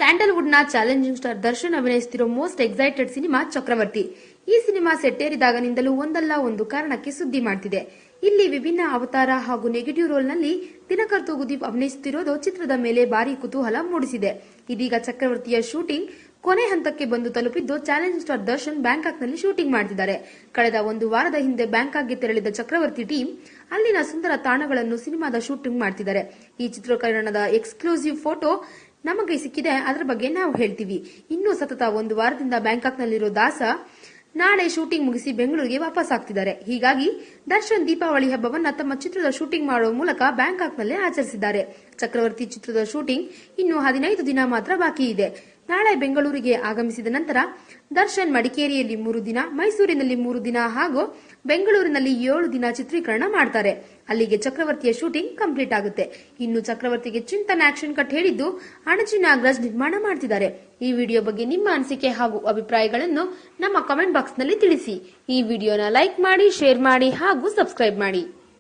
Sandalwood ನ challenging star Darshan ಅಭಿನಯಿಸುತ್ತಿರೋ most excited cinema Chakravarthi. ಈ ಸಿನಿಮಾ ಸೆಟ್ಟೇರಿದಾಗನಿಂದಲೂ ಒಂದಲ್ಲ ಒಂದು ಕಾರಣಕ್ಕೆ ಸುದ್ದಿ ಮಾಡ್ತಿದೆ. ಇಲ್ಲಿ ವಿಭಿನ್ನ ಅವತಾರ ಹಾಗೂ ನೆಗೆಟಿವ್ ರೋಲ್ ನಲ್ಲಿ ದಿನಕರ್ ತೂಗುದೀಪ್ ಅಭಿನಯಿಸುತ್ತಿರೋದು ಚಿತ್ರದ ಮೇಲೆ ಭಾರಿ ಕುತೂಹಲ ಮೂಡಿಸಿದೆ. ಇದೀಗ ಚಕ್ರವರ್ತಿಯ ಶೂಟಿಂಗ್ ಕೊನೆ ಹಂತಕ್ಕೆ ಬಂದು ತಲುಪಿದ್ದು ಚಾಲೆಂಜಿಂಗ್ ಸ್ಟಾರ್ ದರ್ಶನ್ ಬ್ಯಾಂಕಾಕ್ ನಲ್ಲಿ ಶೂಟಿಂಗ್ ಮಾಡ್ತಿದ್ದಾರೆ. ಕಳೆದ ಒಂದು ವಾರದ ಹಿಂದೆ ಬ್ಯಾಂಕಾಕ್ಗೆ ತೆರಳಿದ ಚಕ್ರವರ್ತಿ ಟೀಮ್ ಅಲ್ಲಿನ ಸುಂದರ ತಾಣಗಳನ್ನು ಸಿನಿಮಾದ ಶೂಟಿಂಗ್ ಮಾಡ್ತಿದ್ದಾರೆ. ಈ ಚಿತ್ರೀಕರಣದ ಎಕ್ಸ್ಕ್ಲೂಸಿವ್ ಫೋಟೋ ನಮಗೆ ಸಿಕ್ಕಿದೆ, ಅದರ ಬಗ್ಗೆ ನಾವು ಹೇಳ್ತೀವಿ. ಇನ್ನು ಸತತ ಒಂದು ವಾರದಿಂದ ಬ್ಯಾಂಕಾಕ್ ನಲ್ಲಿರೋ ದಾಸ ನಾಳೆ ಶೂಟಿಂಗ್ ಮುಗಿಸಿ ಬೆಂಗಳೂರಿಗೆ ವಾಪಸ್ ಆಗ್ತಿದ್ದಾರೆ. ಹೀಗಾಗಿ ದರ್ಶನ್ ದೀಪಾವಳಿ ಹಬ್ಬವನ್ನ ತಮ್ಮ ಚಿತ್ರದ ಶೂಟಿಂಗ್ ಮಾಡುವ ಮೂಲಕ ಬ್ಯಾಂಕಾಕ್ ನಲ್ಲೇ ಆಚರಿಸಿದ್ದಾರೆ. ಚಕ್ರವರ್ತಿ ಚಿತ್ರದ ಶೂಟಿಂಗ್ ಇನ್ನು 15 ದಿನ ಮಾತ್ರ ಬಾಕಿ ಇದೆ. ನಾಳೆ ಬೆಂಗಳೂರಿಗೆ ಆಗಮಿಸಿದ ನಂತರ ದರ್ಶನ್ ಮಡಿಕೇರಿಯಲ್ಲಿ 3 ದಿನ, ಮೈಸೂರಿನಲ್ಲಿ 3 ದಿನ ಹಾಗೂ ಬೆಂಗಳೂರಿನಲ್ಲಿ 7 ದಿನ ಚಿತ್ರೀಕರಣ ಮಾಡ್ತಾರೆ. ಅಲ್ಲಿಗೆ ಚಕ್ರವರ್ತಿಯ ಶೂಟಿಂಗ್ ಕಂಪ್ಲೀಟ್ ಆಗುತ್ತೆ. ಇನ್ನು ಚಕ್ರವರ್ತಿಗೆ ಚಿಂತನ್ ಆಕ್ಷನ್ ಕಟ್ ಹೇಳಿದ್ದು ಅಣಜಿ ನಾಗರಾಜ್ ನಿರ್ಮಾಣ ಮಾಡ್ತಿದ್ದಾರೆ. ಈ ವಿಡಿಯೋ ಬಗ್ಗೆ ನಿಮ್ಮ ಅನಿಸಿಕೆ ಹಾಗೂ ಅಭಿಪ್ರಾಯಗಳನ್ನು ನಮ್ಮ ಕಾಮೆಂಟ್ ಬಾಕ್ಸ್ ನಲ್ಲಿ ತಿಳಿಸಿ. ಈ ವಿಡಿಯೋನ ಲೈಕ್ ಮಾಡಿ, ಶೇರ್ ಮಾಡಿ ಹಾಗೂ ಸಬ್ಸ್ಕ್ರೈಬ್ ಮಾಡಿ.